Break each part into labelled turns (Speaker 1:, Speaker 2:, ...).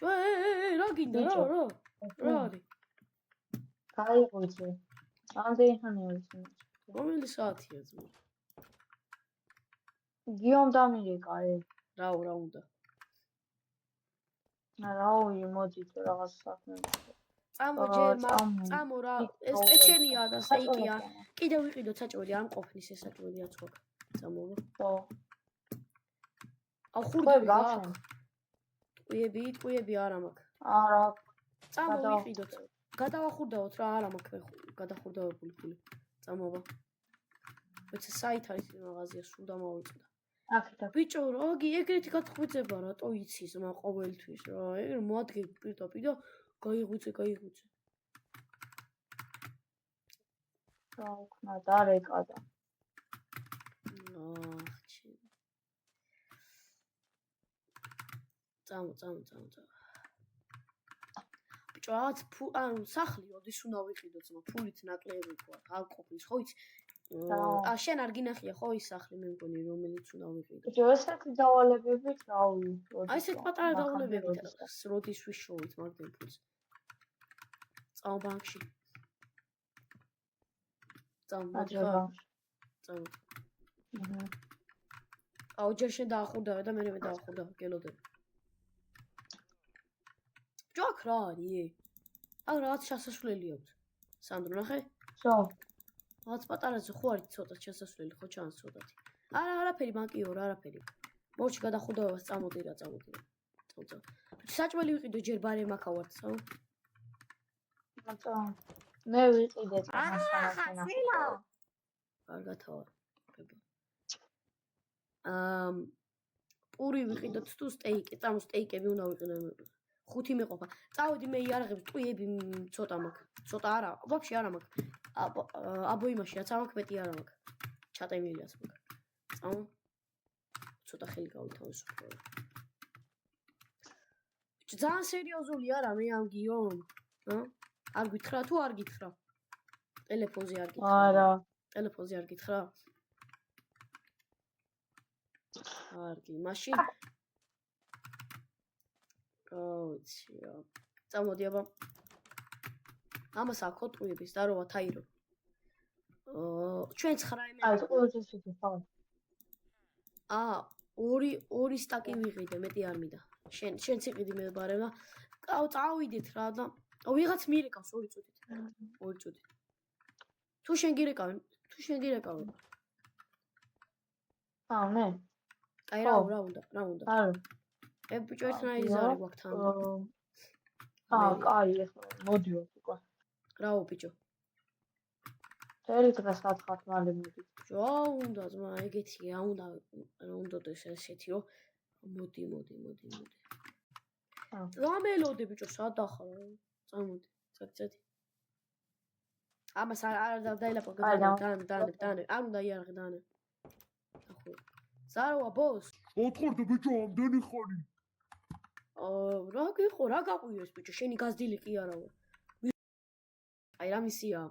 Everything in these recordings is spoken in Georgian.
Speaker 1: რა გინდა რა არის?
Speaker 2: გაიღვიძე. ამდენი ხანი არის.
Speaker 1: რომელი საათია ძმა?
Speaker 2: გიომ დამირეკა
Speaker 1: რა უნდა?
Speaker 2: რაოი მოდით რაღაც საქმე.
Speaker 1: წამო ჯერ წამო რა ეს პეჩენია და სტეიკია. კიდევ ვიყიდოთ საჭმელი არ მყოფნის ეს საჭმელია ცოტა. წამო.
Speaker 2: ხო.
Speaker 1: ახურდები გაქვს? ტყუები არა მაქვს.
Speaker 2: არა.
Speaker 1: წამო ვიყიდოთ. გადავახურდაოთ რა არა მაქვს გადახურდავებული ფული. წამოვა. მეც საით არის მაღაზია სულ დამავიწყდა.
Speaker 2: აქეთა.
Speaker 1: ბიჭო, რაგი ეგრეთი გათხვიძება რატო იცის მა ყოველთვის რა. ეგ მოადგები პირდაპირ და გაიღვიძე.
Speaker 2: რა უკნა დარეკადა.
Speaker 1: აჩი. წამო. ბიჭო, რაღაც ანუ სახლი ოდის უნდა ვიყიდო ძმა, ფულით ნაკლები ყვა, არ ყოფნის ხო იცი? შენ არ გინახია ხო ის სახლი მე მგონი რომელიც უნდა ვიყიდო.
Speaker 2: ბიჭო, ესეთი დავალებებით რავი.
Speaker 1: აი ესეთ პატარა დავალებებით როდის ვიშოვით მაგდენ ფულს. წავა ბანკში. წავა. აუ ჯერ შენ დაახურდავე და მე დაახურდავ გელოდები. ჯოქ რა არის? აი რაღაც შესასვლელი აქვს. სანდრო ნახე?
Speaker 2: ხო.
Speaker 1: რაღაც პატარაზე ხო არის ცოტა შესასვლელი ხო ჩანს ცოტათი. არაფერი ბანკიო რა არაფერი. მორჩი გადახურდავებას წამოდი რა. წამო. საჭმელი ვიყიდო ჯერ ბარე მაქავართ საო.
Speaker 2: მე ვიყიდე წამოსვენახენა.
Speaker 1: კარგათავარ. პური ვიყიდოთ თუ სტეიკი, წამო სტეიკები უნდა ვიყიდო. 5 მეყოფა. წავედი მე იარაღებს ტყუიები ცოტა მაქვს. ცოტა არა, ვაფშე არა მაქვს. აბო იმაში რაც არ მაქვს მეტი არა მაქვს. ჩატემილიას მაქვს. წამო. ცოტა ხელი გავითავისუფლო. ძალიან სერიოზული არა მე ამ გიომ. არ გითხრა თუ არ გითხრა? ტელეფონზე არ გითხრა.
Speaker 2: არა.
Speaker 1: ტელეფონზე არ გითხრა? კარგი, მაშინ ვიცი რა. წამოდი აბა. ამას აქო ტყუების და როვა თაირო. ჩვენ 9 ემე.
Speaker 2: აი, ყოველთვის ვიფიქრე.
Speaker 1: ორი სტაკი ვიყიდე, მეტი არ მინდა. შენც იყიდი მე ბარემ და წავიდეთ რა და ვიღაც მირეკავს 2 წუთით. 2 წუთით. თუ შენ გირეკავ.
Speaker 2: მე.
Speaker 1: აი რა უნდა?
Speaker 2: არა.
Speaker 1: ბიჭო ერთნაირი ზარი გვაქვს თან.
Speaker 2: კაი, ახლა მოდიოთ უკვე.
Speaker 1: რაო ბიჭო.
Speaker 2: წელი დღეს ათხარ მალე მოდი.
Speaker 1: რა უნდა ძმა, ეგეთი რა უნდა ესეთი რომ მოდი. რამელოდე ბიჭო, სად ახარ? წამოდი, წადი. ამას არ დაილაპო დანე. არ უნდა იარაღე დანე. ახო. ზაროა ბოს.
Speaker 3: ოთხორდე ბიჭო, ამდენი ხანი.
Speaker 1: რა გიყო, რა გაყვიეს ბიჭო, შენი გაზდილი კი არა ვარ. აი რა მისია?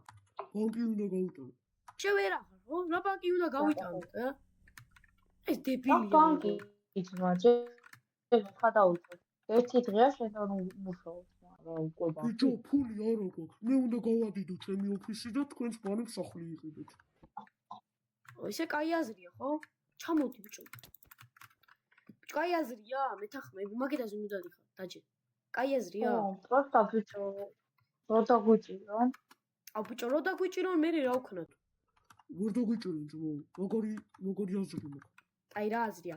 Speaker 3: ბანკი უნდა გავიტანო.
Speaker 1: შენ ვერ ახარ, ხო? რა ბანკი უნდა გავიტანოთ, ეს დებილია.
Speaker 2: ბანკი იცმა, ჯერ ხადაუწე. ერთი დღეა შენ მუშაობ, რა უკვე ბანკი.
Speaker 3: ბიჭო, ფული არ აქვს. მე უნდა გავადიდო ჩემი ოფისი და თქვენს ბანკს სახლი იყიდეთ.
Speaker 1: ისე კაი აზრია, ხო? ჩამოდი ბიჭო. კაი აზრია, მეთახმე, მაგედაზე უნდა დიხარ, დაჯე. კაი აზრია?
Speaker 2: პროსტა ბიჭო. როდა გვიჭირო?
Speaker 1: ბიჭო, რო დაგვიჭირონ, მე რა ვქნათ?
Speaker 3: ვერ დაგვიჭირონ, ძმო. მაგარი აზრი მაქვს.
Speaker 1: აი რა აზრია?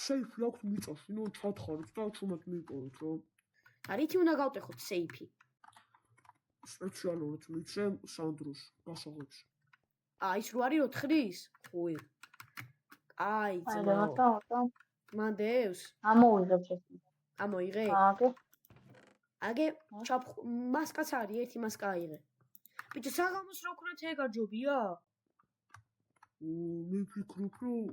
Speaker 3: სეიფი აქვს მიწაში, ნუ ჩათხარით და ჩუმად მიიპოვეთ, რა.
Speaker 1: რითი უნდა გავტეხოთ სეიფი?
Speaker 3: სპეციალურად მიცემ სანდროს გასაღებში.
Speaker 1: ის რო არის 4-ის? ხუი. აი, ძმა. მანდევს?
Speaker 2: ამოიღებ შეფი.
Speaker 1: ამოიღე? აგე მასკაც არის, ერთი მასკა აიღე. ბიჭო, საღამოს რა ვქნათ ეგარ ჯობია?
Speaker 3: მე ვფიქრობ, რომ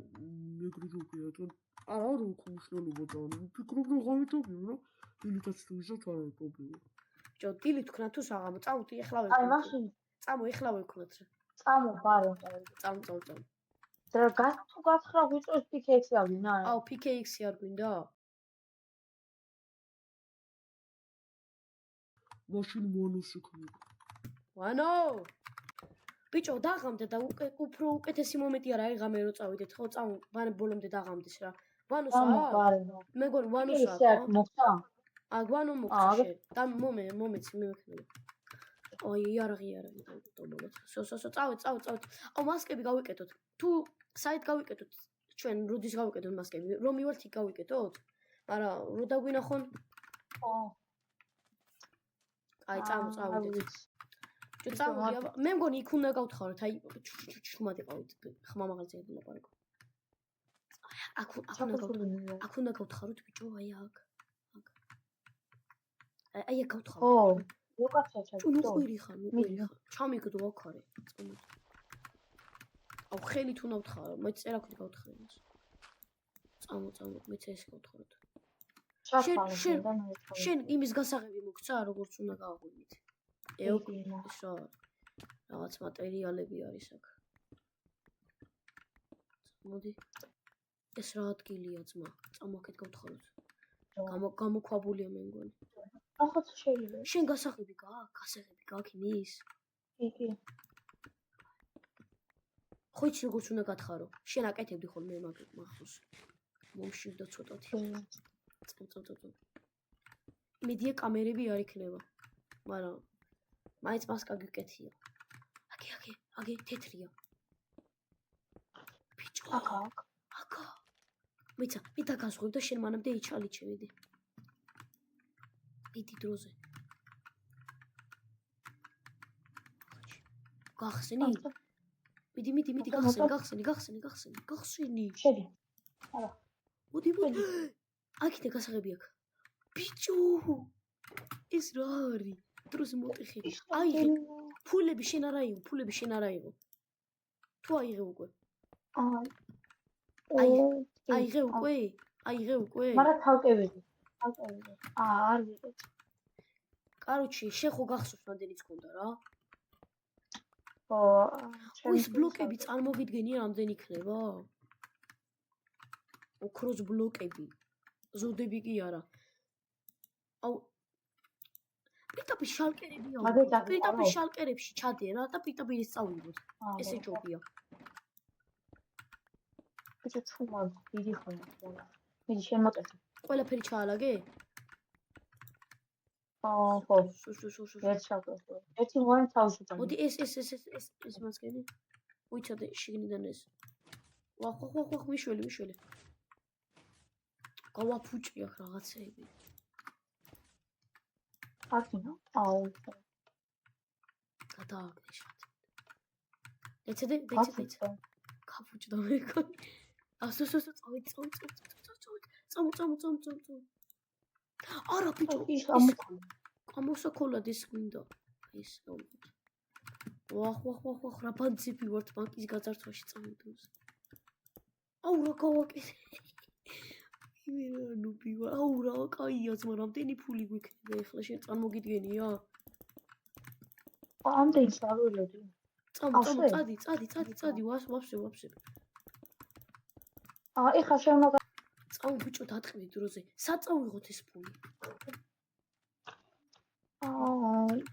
Speaker 3: ეგრე ჯობია, თან არა რომ ქუშნელობა ძალიან. ვფიქრობ, რომ ღამითობია, რა. დილითაც თუ ვიზოთ, არ არის პრობლემა.
Speaker 1: ბიჭო, დილით ვქნათ თუ საღამო? წავდი ეხლა
Speaker 2: აი, მაშინ.
Speaker 1: წამო ეხლა ვქნათ.
Speaker 2: წამო, ბარე.
Speaker 1: წამო.
Speaker 2: და თუ გაცხრა ვიწოს PKX-ი არ გვინდა?
Speaker 1: PKX-ი არ გვინდა?
Speaker 3: მაშინ ვანოს შექმნილი.
Speaker 1: ვანო! ბიჭო, დაღამდე და უფრო უკეთესი მომენტი არა აიღამე რომ წავიდეთ, ხო? ბანე ბოლომდე დაღამდეს რა. ვანოს აქვს? მე მგონი ვანოს
Speaker 2: ისე აქ
Speaker 1: აქვს.
Speaker 2: მოხდა?
Speaker 1: ვანო მოგწა შენ. და მომეცი მემექნები. ой, იარაღი დავდობოთ. წავით. აუ, მასკები გავიკეთოთ. თუ საით გავიკეთოთ? ჩვენ როდის გავიკეთოთ მასკები? რომ მივართ იქ გავიკეთოთ? მაგრამ რო დაგვინახონ?
Speaker 2: ხო.
Speaker 1: აი, წავიდეთ. მე მგონი იქ უნდა გავთხაროთ, აი, შუმად იყავით, ხმამაღალზე ლაპარაკობ. აქ უნდა გავთხაროთ, ბიჭო, აი აქ. აი აქ გავთხაროთ.
Speaker 2: ხო. უკაცრავ
Speaker 1: უყვირი ხარ. ჩამიგდო აქ არე. აუ, ხელით უნდა ვთხარო, მე წერაქვით გავთხაროთ. წამო, მეც ეს გავთხაროთ. შენ იმის გასაღები მოგცა, როგორც უნდა გავაღვინით. ეს რა რაღაც მატერიალები არის აქ. მოდი. ეს რა ადგილია ძმა? წამოაკეთ გავთხაროთ. გამოქვაბულია მე მგონი.
Speaker 2: ახაც შეიძლება.
Speaker 1: შენ გასაღები გაქვს იმის?
Speaker 2: კი.
Speaker 1: ხო იცი როგორც უნდა გათხარო. შენ აკეთებდი ხოლმე მაგას. მომშივდა ცოტათი. წავ. მედია კამერები არ იქნება. მაგრამ მაინც მასკა გიკეთია. აგე თეთრია. ბიჭო. აკა. მეცა, მე დაგასხვევ და შენ მანამდე იჩალიჩევიდი. მიდი დროზე. გახსენი? მიდი გახსენი.
Speaker 2: შედი. არა.
Speaker 1: მოდი. აქეთ გასაღები აქ. ბიჭო. ეს რა არის? დროზე მოტეხე. აიღე. ფულები შენ არ აიღო. თუ აიღე უკვე. აიღე უკვე?
Speaker 2: მაგრამ თავკევიდი. არ ვიყეთ.
Speaker 1: კაროჩი, შენ ხო გახსოვს რამდენიც ქონდა რა?
Speaker 2: ხო.
Speaker 1: ის ბლოკები წარმოგიდგენია რამდენი იქნება? ოქროს ბლოკები. ზოდები კი არა. აუ პირდაპირ შალკერებში ჩადე რა და პირდაპირ ისწავლოთ. ესე ჯობია.
Speaker 2: ბიჭო, თუ მაგ დიდი ხომ. მიდი შემოტეხე.
Speaker 1: ყველაფერი ჩაალაგე?
Speaker 2: ხო. ერთი მოანი თავში წამო.
Speaker 1: მოდი ეს მასკები. უიცადე შიგნიდან ეს. ვახ, მიშველი. გავაფუჭი აქ რაღაცეები.
Speaker 2: აკინა. აუ.
Speaker 1: გადააგდე შად. ეცედე. გაფუჭდა მე მგონი. წავით. წამო. არა ბიჭო. ამოსაკოლად ის გვინდა. ეს გავუყოთ. ვახ, რა ბანძები ვართ ბანკის გაძარცვაში წამოდოს. აუ რა გავაკეთე. ნუბი ვარ. აუ რა კაია ძმა, რამდენი ფული გვიქნება ახლა შენ წარმოგიდგენია?
Speaker 2: ამდენი საველოდი.
Speaker 1: წადი, ვაფშე.
Speaker 2: ეხლა შემოგა.
Speaker 1: წავ ბიჭო დატყდი დროზე. საწავიღოთ ეს ფული.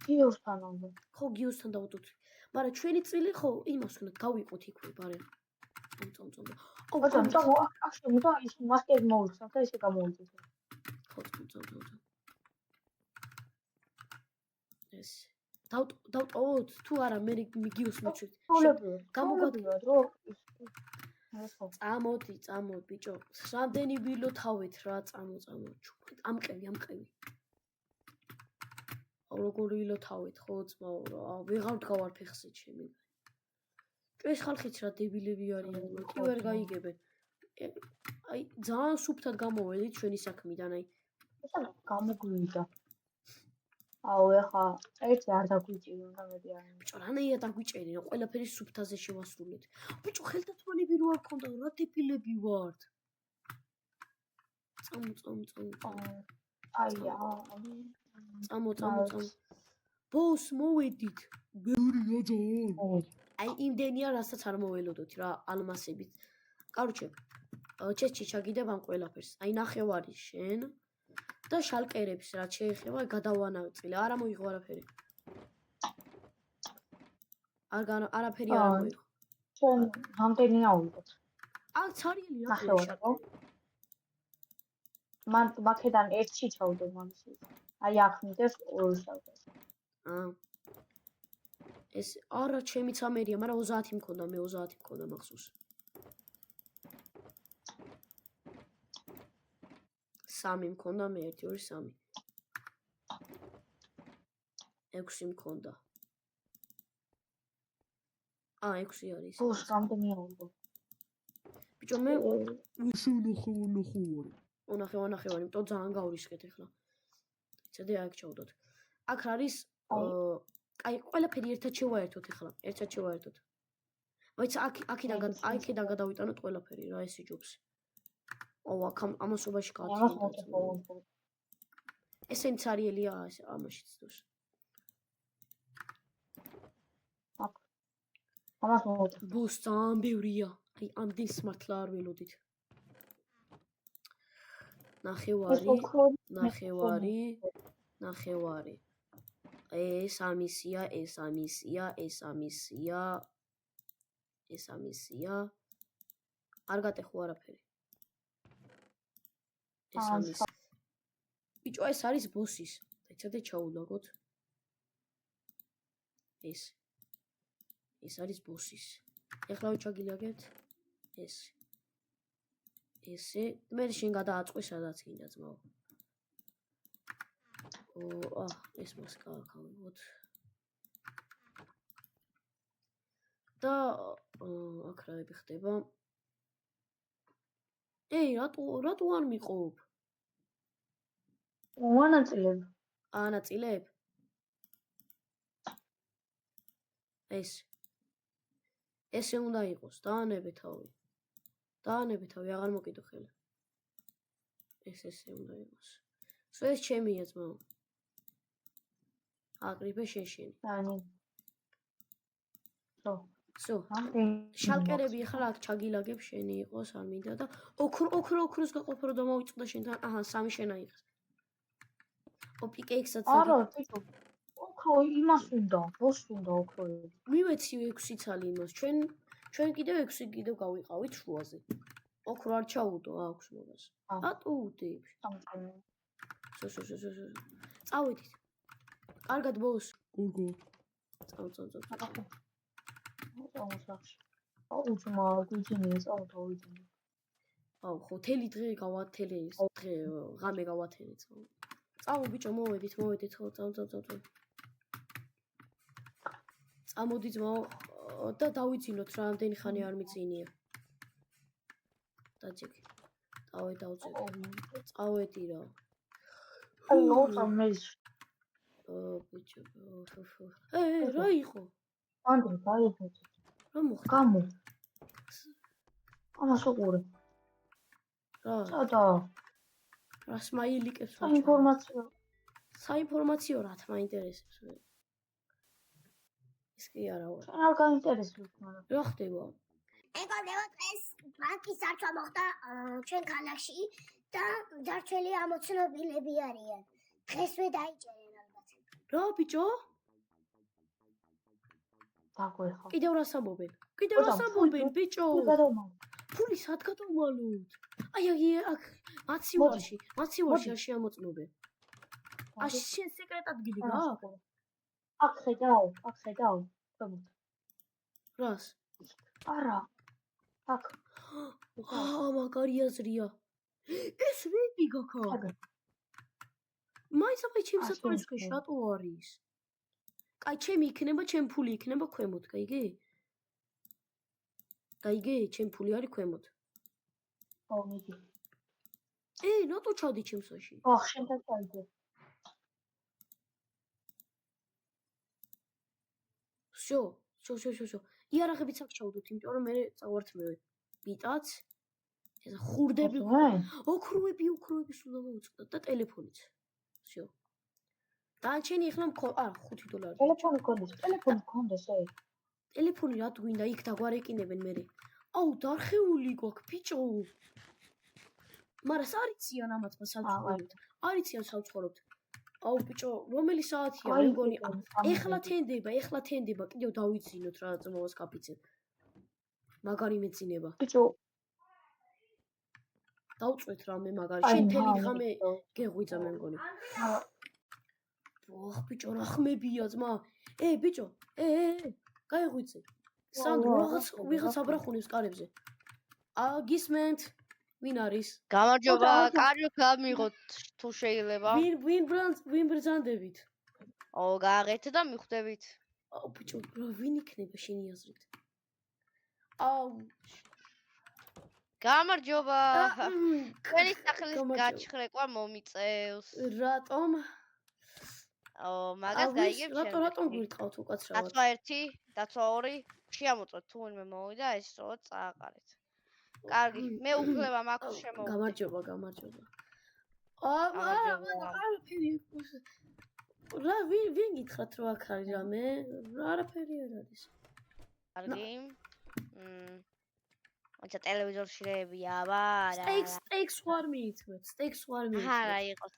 Speaker 2: გიოსთან უნდა.
Speaker 1: ხო, გიოსთან დავდოთ. მაგრამ ჩვენი წილი ხო იმას უნდა გავიყოთ იქვე, ბარე. წამ.
Speaker 2: წამო, ახლა ის მასკები მოვიხსნა და ისე გამოვიძეთ.
Speaker 1: ხო, წამ. ეს დავტოვოთ თუ არა მე მიგიოს მოჩვით.
Speaker 2: გამოგადგინოთ რო
Speaker 1: წამოდი ბიჭო. რამდენი ვილო თავით რა წამო. ამყევი. როგორ ვილო თავით ხო ძმაო რა. ვეღარ დგავარ ფეხზე ჩემი. ეს ხალხიც რა დებილები არიან. კი ვერ გაიგებენ. აი ძალიან სუფთად გამოვედით ჩვენი საქმიდან აი.
Speaker 2: ესა გამოგვიდა. აუ ეხა ერთი არ დაგვიჭირა გამედი არ.
Speaker 1: ბიჭო რანაირად დაგვიჭერია ყველაფერი სუფთაზე შევასრულეთ. ბიჭო ხელდაწვანები რო არ ქონდა რა დებილები ვართ. წამო.
Speaker 2: აია.
Speaker 1: წამო. ბოს მოვედით.
Speaker 3: ბევრია ძალიან.
Speaker 1: აი იმდენია რასაც არ მოველოდოთ რა ალმასებით. კაროჩე ჩეჩი ჩაგიდებ ამ ყველაფერს. აი ნახევარი შენ და შალკერებს რაც შეეხება გადავანაწილე. არ მოიღო არაფერი. არაფერი არ მოიღო.
Speaker 2: ჩვენ რამდენი ავიღოთ?
Speaker 1: აქ ცარიელი
Speaker 2: ნახევარი, ხო? მან მაქედან ერთში ჩავდო მაგის. აი აქ მიდევს ორს ავდეს.
Speaker 1: ეს არა ჩემიც ამერია, მაგრამ 30 მქონდა, მე 30 მქონდა მახსოვს. 3 მქონდა, მე 1 2 3. 6 მქონდა. 6 არის.
Speaker 2: ბოს რამდენი ავიღო?
Speaker 1: ბიჭო მე
Speaker 3: ისე ნახევარი.
Speaker 1: ნახევარი, იმიტომ ძალიან გავრისკეთ ახლა. ცადე აქ ჩავდოთ. აქ არის აი ყველაფერი ერთად შევაერთოთ ახლა, ერთად შევაერთოთ. მაინც აქედან გადავიტანოთ ყველაფერი რა ეს იჯობს. აქ ამასობაში გააჩნია. ესენი ცარიელია ამაშიც დოს.
Speaker 2: ამას მოვუწევ.
Speaker 1: ბოს ძალიან ბევრია. აი ამდენს მართლა არ ველოდით. ნახევარი. ეს ამისია. არ გატეხო არაფერი. ეს ამის. ბიჭო ეს არის ბოსის. ეცადე ჩაულაგოთ. ეს არის ბოსის. ეხლა ვიჩაგილაგეთ. ესე მე შენ გადააწყვე სადაც გინდა ძმაო. ეს მას გავაკავებოთ. და აქ რა ხდება? რატო არ მიყოფ?
Speaker 2: ვანაწილებ.
Speaker 1: ანაწილებ? ესე უნდა იყოს. დაანებე თავი, აღარ მოკიდო ხელი. ესე უნდა იყოს. ეს ჩემია ძმაო. აკრიფე შეშენი. შალკერები ახლა აქ ჩაგილაგებ შენი იყოს არ მინდა და ოქროს გაყოფ რომ დამოვიწყდა შენთან. სამი შენა იღეს. პიკეიქსაც
Speaker 2: არა, ტიტო. ოქრო იმას უნდა, ბოს უნდა ოქროები.
Speaker 1: მივეცი 6 ცალი იმას. ჩვენ კიდევ 6 კიდევ გავიყავით შუაზე. ოქრო არ ჩაუდო აქვს მოგას. რატო უდებ? წავედით. კარგად ბოს. წავ.
Speaker 2: უცმა გუჩინია წავდივიდი.
Speaker 1: ხო, თელი დღე გავათელე, ღამე გავათელე წავ. წავ ბიჭო, მოვედით, ხო, წავ. წამოდი ძმაო და დავიძინოთ რა ამდენი ხანი არ მიწინია. დაჭიქი. დავწე. წავედი რა.
Speaker 2: აი, მოვწამეს.
Speaker 1: ბიჭო. რა იყო?
Speaker 2: ანდრე, გაიგეთ.
Speaker 1: რა მოხდა?
Speaker 2: გამო. ამას უყურე.
Speaker 1: რა?
Speaker 2: სადა?
Speaker 1: რა სმაილიკებს საინფორმაციო რა თქმა ინტერესებს მე. ეს კი არა ვარ.
Speaker 2: არ გაინტერესებს მაგრამ.
Speaker 1: რა ხდება?
Speaker 4: მეგობრებო, დღეს ბანკის დარჩა მოხდა ჩვენ ქალაქში და დარჩელი ამოცნობილები არიან. დღესვე დაიჭერენ ალბათ.
Speaker 1: რა ბიჭო?
Speaker 2: დაგვეხა.
Speaker 1: კიდევ რას ამობენ ბიჭო? ფული სად გადავმალოთ? აი აქ მაცივარში არ შეამოწმობენ. შენ სეკრეტ ადგილი გაქვს?
Speaker 2: აქ ხედავ.
Speaker 1: რას?
Speaker 2: არა. აქ.
Speaker 1: მაგარი აზრია. ეს რები გაქვს? მაინც ჩემ საწოლისქეში რატო არის? კაი, ჩემი იქნება, ჩემ ფული იქნება ქვემოთ, გაიგე? ჩემ ფული არის ქვემოთ.
Speaker 2: მიდი.
Speaker 1: რატო ჩავდი ჩემსაში?
Speaker 2: შენთან წავიდე.
Speaker 1: всё. იარაღებიც აქ ჩავდოთ, იმიტომ რომ მე წავართ მე. ბიტაც. ეს ხურდები. ოქროები სულ დავუწყდათ და ტელეფონიც. всё. დაანჩენი ახლა $5.
Speaker 2: ტელეფონი გქონდეს,
Speaker 1: ტელეფონი რა გვინდა იქ დაგვარეკინებენ მე. აუ, დარხეული გვაქვს, ბიჭო. მაგრამ არიციან ამათმა საცხოვრებთ. არიციან საცხოვრებთ. აუ ბიჭო, რომელი საათია მე მგონი ეხლა თენდება, კიდევ დავიცინოთ რა წმოვას კაპიცე. მაგარი მეცინება.
Speaker 2: ბიჭო,
Speaker 1: დავწვეთ რამე მაგარი. შენ თელი ღამე გეღვიძა მე მგონი. ოხ ბიჭო, რა ხმებია ძმა? ბიჭო, გაიღვიძე. სანდრო, ვიღაც აბრახუნებს კარებზე. გისმენთ? ვინ არის?
Speaker 5: გამარჯობა, კარგი გამიღოთ თუ შეიძლება.
Speaker 1: ვინ ბრძანდებით?
Speaker 5: გააღეთ და მიხვდებით.
Speaker 1: ბიჭო, ვინ იქნება შენი აზრით?
Speaker 5: გამარჯობა. თქვენი სახლის გაჩხრეკვა მომიწევს.
Speaker 1: რატომ?
Speaker 5: მაგას გაიგებ შენ.
Speaker 1: რატომ გვირთყავთ უკაცრავად?
Speaker 5: დაცვა 1, დაცვა 2, შეამოწოთ თუ ვინმე მოვიდა ეს სწორად წააყარეთ. კარგი, მე უფლება მაქვს შემოვიდე.
Speaker 1: გამარჯობა. რა ვინ გითხრათ რომ აქ არის რამე? არაფერი არ არის.
Speaker 5: კარგი. ოცა ტელევიზორში რეებია, არა.
Speaker 1: სტეიქს ვარ მიიწვევთ, სტეიქს ვარ მიიწვევთ.
Speaker 5: არა იყოს.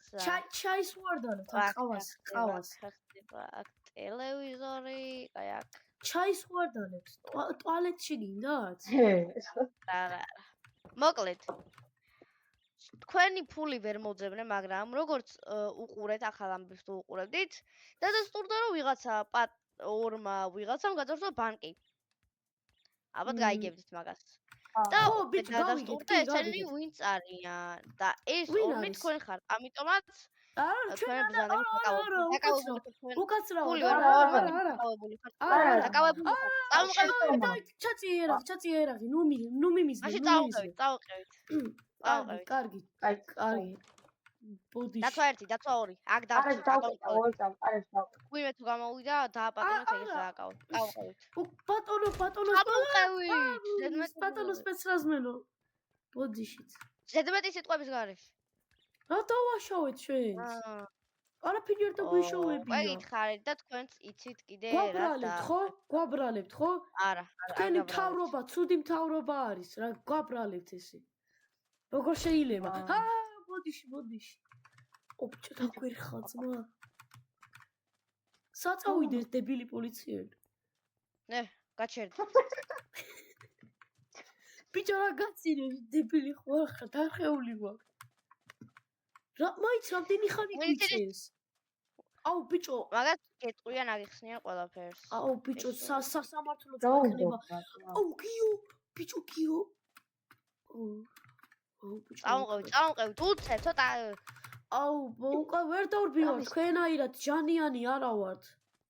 Speaker 1: ჩაის ვარ დანოთ, ყავას.
Speaker 5: აქ ტელევიზორი, აი აქ.
Speaker 1: ჩაის ვარ დანოთ. ტუალეტში გინდათ?
Speaker 5: არა. მოკლედ. თქვენი ფული ვერ მოძებნე, მაგრამ როგორც უყურეთ, ახალ ამბებს თუ უყურებდით, დადასტურდა რომ ვიღაცა ორმა ვიღაცამ გადასწორდა ბანკი. ალბათ გაიგებდით მაგას. და
Speaker 1: ხო, ბიჭო,
Speaker 5: დადასტურდა ესენი ვინც არიან და ეს ორმი თქვენ ხართ. ამიტომაც თქვენ ბრძანებით დაკავებული.
Speaker 1: უკაცრავად.
Speaker 5: არა. დაკავებული.
Speaker 1: ჩაწიერაღი, ნუ მიმიზნე.
Speaker 5: მაშინ წავყევით.
Speaker 1: კარგი. ბოდიში.
Speaker 5: დაცვა 1, დაცვა 2. აქ დავწერ. ვინმე თუ გამოვიდა, დააპატონოთ ეგრე დააკავოთ. წავყევით.
Speaker 1: ბატონო.
Speaker 5: წავყევით.
Speaker 1: ბატონო სპეცრაზმენო. ბოდიშით.
Speaker 5: ზედმეტი სიტყვების გარეშე.
Speaker 1: რა დავაშავეთ შენ? არაფერი არ დაგვიშოვებია.
Speaker 5: გითხარით და თქვენც იცით კიდე
Speaker 1: რა. გვაბრალებთ, ხო?
Speaker 5: არა.
Speaker 1: თქვენი მთავრობა, ცუდი მთავრობა არის, რა გვაბრალებთ ესე. როგორ შეიძლება? ბოდიში. ოპჭო დაგვერხა ძმა. საწავიდეს დებილი პოლიციელი.
Speaker 5: ნე, გაჩერდი.
Speaker 1: ბიჭო რა გაცინე დებილი ხო ახლა დახეული ვარ. რა მაინც რამდენი ხანი გიწევს? აუ ბიჭო,
Speaker 5: მაგას გეტყვიან აგიხსნიან ყველაფერს.
Speaker 1: აუ ბიჭო, სასამართლოც გქნება. აუ გიო, ბიჭო გიო.
Speaker 5: წავყევით, უცე ცოტა.
Speaker 1: აუ, უკა ვერ დავრბივარ, თქვენაირად ჯანიანი არა ვართ.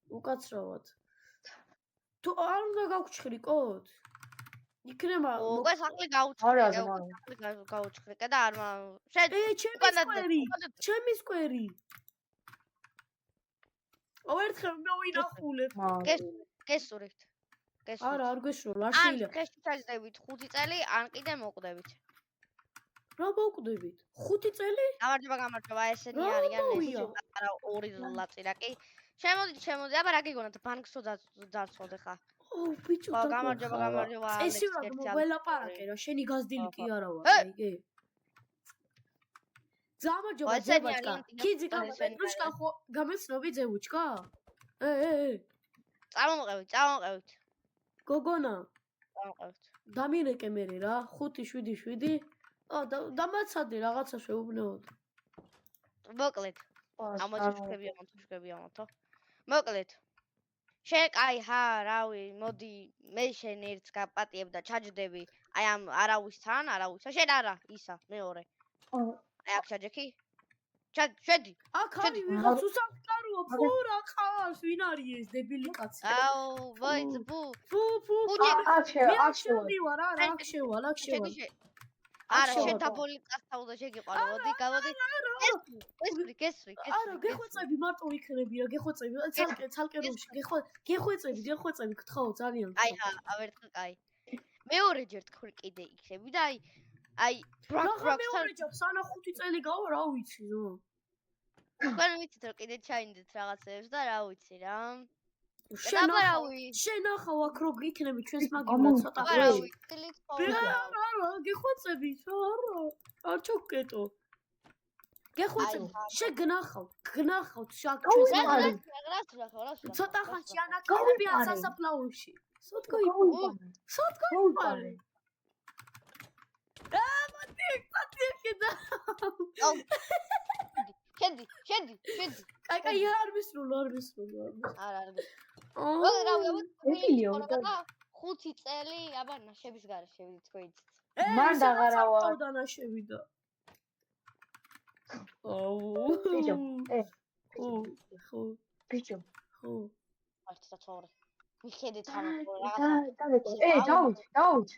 Speaker 1: უკაცრავად. თუ არ უნდა გავჩხრიკოთ? იქნება
Speaker 5: უკვე სახლი გაუჩხრიკე და არ
Speaker 1: ჩემი სკვერი. ერთხელ მოვინახულებ.
Speaker 5: გესურით.
Speaker 1: არა, არ გესურვ, არ შეიძლება.
Speaker 5: ხეში ჩაჯდებით 5 წელი, ან კიდე მოკვდებით.
Speaker 1: რა მოკვდებით? 5 წელი?
Speaker 5: გამარჯობა, ესენი არიან ეს პატარა 2 ლაწირაკი. შემოდი, აბა რა გიგონათ, ბანკსო დარწმუნდე ხა.
Speaker 1: აუ, ბიჭო,
Speaker 5: გამარჯობა.
Speaker 1: წესი რა მოგველაპარაკე რა, შენი გაზდილი კი არა ვარ, აიგე. გამარჯობა, ძებაჩკა. ქიძი გამარჯობა, ხო, გამეცნობი ძებუჩკა?
Speaker 5: წამოყევით.
Speaker 1: გოგონა.
Speaker 5: წამოყევით.
Speaker 1: დამირეკე მე რა, 5-7-7. დამაცადე რაღაცა შეუბნეოდ.
Speaker 5: მოკლედ. ამოჩქებია. მოკლედ. შენ აი რავი, მოდი მე შენ ერთს გაპატიებ და ჩაჯდები. აი ამ არავისთან, შენ არა, ისა, მეორე. აი აქ ჩაჯექი? შედი.
Speaker 1: აქ არის ვიღაც უსახკაროა, ფუ რა ყავს, ვინ არის ეს დებილი კაცი?
Speaker 5: აუ, ვაი, ბუ.
Speaker 1: აქ შევალ.
Speaker 5: არა, შენ დაბოლი წასთავდა შეგიყვანო, მოდი, გავოდი. გესვრი.
Speaker 1: არა, გეხვეწები მარტო იქნები რა, გეხვეწები, ცალკე რომში, გეხვეწები, გთხოვ ძალიან.
Speaker 5: აი, ავერთხა, კაი. მეორეჯერ თქვენ კიდე იქნები და აი,
Speaker 1: პროექტთან მეორეჯერ სანა 5 წელი გავა, რა ვიცი, ნო.
Speaker 5: თქვენ ვიცით რომ კიდე ჩაინდეთ რაღაცებს და რა ვიცი რა. დაბარავი.
Speaker 1: შენახავ აქ რო იქნები ჩვენს
Speaker 2: ამო,
Speaker 1: მაგივრად ცოტა
Speaker 5: დაბარავი. დილით
Speaker 1: არა, გეხვეწები, არა. არ ჩოგკეტო. გეხვეწები, გნახავ შაკ ჩვენს მაგივრად. ცოტა ხანში ანაკლებიან სასაფლაოში. სოთქო იპარე. მათი ხედა.
Speaker 5: შედი.
Speaker 1: კაი, არ მისრულო.
Speaker 5: არა.
Speaker 1: აა,
Speaker 2: ეგილიო,
Speaker 5: 5 წელი, აბა ნაშების გარეშე შევიდით თქვენ იცით.
Speaker 2: მან დაღარავა.
Speaker 1: დანაშები და. აუ.
Speaker 2: ბიჭო,
Speaker 1: ხო.
Speaker 2: ბიჭო.
Speaker 5: არც დაწოვრე. მიხედით ხანო
Speaker 2: დავით.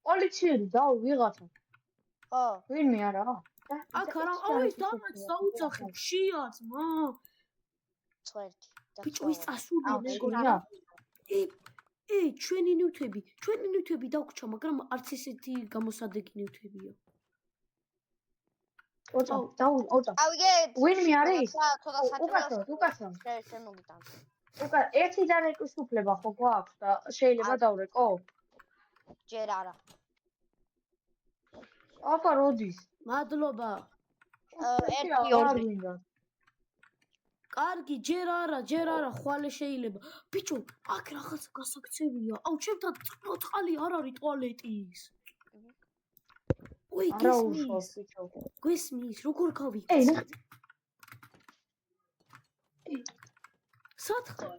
Speaker 2: პოლიციელი დავით ვიღაცა.
Speaker 5: ხო.
Speaker 2: ვინმე არა?
Speaker 1: აქ არა, ის დაუძახე, ხშიაც, მა.
Speaker 5: წვერდი.
Speaker 1: ბიჭო, ის წასულია მეგონა.
Speaker 2: რა?
Speaker 1: ჩვენი ნივთები დაგვრჩა, მაგრამ არც ესეთი გამოსადეგი ნივთებია.
Speaker 2: ოცა.
Speaker 5: ავიგე.
Speaker 2: ვინმე არის?
Speaker 5: ცოტა საჭიროა.
Speaker 2: უკაცრავ.
Speaker 5: შემოგიტან.
Speaker 2: ერთი დანეკვის უფლება ხო გვაქვს და შეიძლება დავრეკო?
Speaker 5: ჯერ არა.
Speaker 2: აბა როდის?
Speaker 1: მადლობა.
Speaker 5: ერთი ორი.
Speaker 1: კარგი, ჯერ არა, ხვალე შეიძლება. ბიჭო, აქ რაღაცა გასაქცევია. აუ, ჩემთან წყალი არ არის ტუალეტის. ой,
Speaker 2: არა უშავს ბიჭო.
Speaker 1: გესმის, როგორ გავიქცე? სათხარ.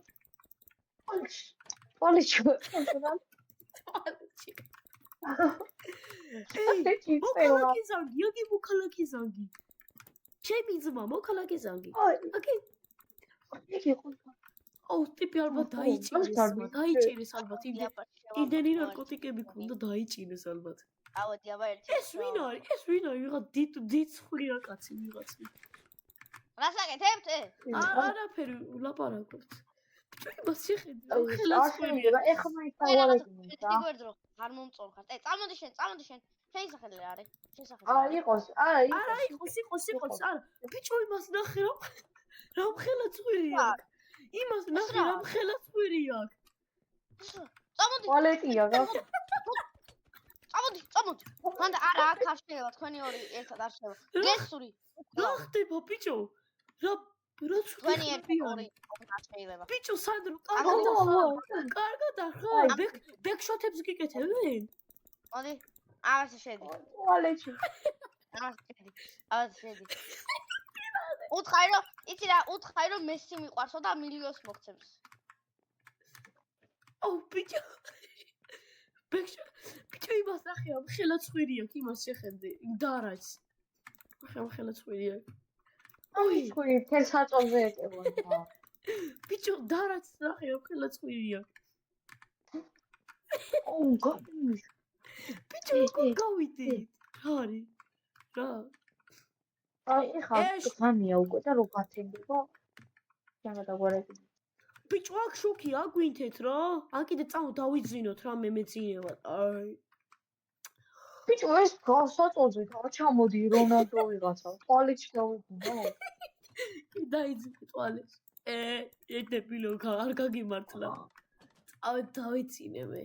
Speaker 2: პოლიჩო.
Speaker 1: მოქალაქე ზანგი, აგი მოქალაქე ზანგი. ჩემი ძმა მოქალაქე ზანგი.
Speaker 2: იგი ხო.
Speaker 1: აუ, ტიპი ალბათ დაიჭირეს ალბათ. იმდენი ნარკოტიკები ქონდა დაიჭირეს ალბათ.
Speaker 5: ავედი აბა ერთი.
Speaker 1: ეს ვინ არის? ვიღა დიცხვია კაცი ვიღაცი.
Speaker 5: რას აკეთებთ?
Speaker 1: არაფერი ვლაპარაკობთ. იმას შეხედე, ხელას ხვირია.
Speaker 2: ეხლა მაინც დავარეკინე და.
Speaker 5: იგვერდრო, არ მომწონხარ. წამოდი შენ. შეისახელი რა არის?
Speaker 2: იყოს.
Speaker 1: არა, იყოს. არა, ბიჭო იმას ნახე რა ხელა ხვირია. იმას ნახე რა ხელა ხვირია.
Speaker 5: წამოდი.
Speaker 2: ტუალეტია რა.
Speaker 5: წამოდი. მანდა არა, აქ არ შეიძლება, თქვენი ორი ერთად არ შეიძლება. გესური.
Speaker 1: რა ხდება ბიჭო? რა
Speaker 5: თქვენი ერთი ორი არ შეიძლება.
Speaker 1: ბიჭო სანდრო, კარგად ახლა. ბექშოთებს გიკეთებენ?
Speaker 5: მოდი. აღარ შედი.
Speaker 2: ტუალეტში.
Speaker 5: აღარ შედი. უთხარი რომ მესი მიყვარსო და მილიონს მოგცემს.
Speaker 1: აუ ბიჭო. ბიჭო იმას ნახე ამ ხელაც ხვირია, იმას შეხედე, დარაჯს. ამ ხელაც ხვირია.
Speaker 2: ოი, თელ საწოლზე ეტევა.
Speaker 1: ბიჭო დარაჯს ნახე ამ ხელაც ხვირია.
Speaker 2: ოუ, გამიშ.
Speaker 1: ბიჭო როგორ გავიდით? არის. რა?
Speaker 2: აი ხა ხანია უკვე და რო გაცემდება. შემოდაგვარები.
Speaker 1: ბიჭო აქ შოქი აგვინთეთ რა? ან კიდე წამო დავიძინოთ რამე მეძინებად. აი.
Speaker 2: ბიჭო ეს გასაწოლზე რა ჩამოდი რონალდო ვიღაცა. ტუალეტში დავიძინო.
Speaker 1: დაიძინე ტუალეტში. ეტეპილო არ გაგიმართლა. დავიძინე მე.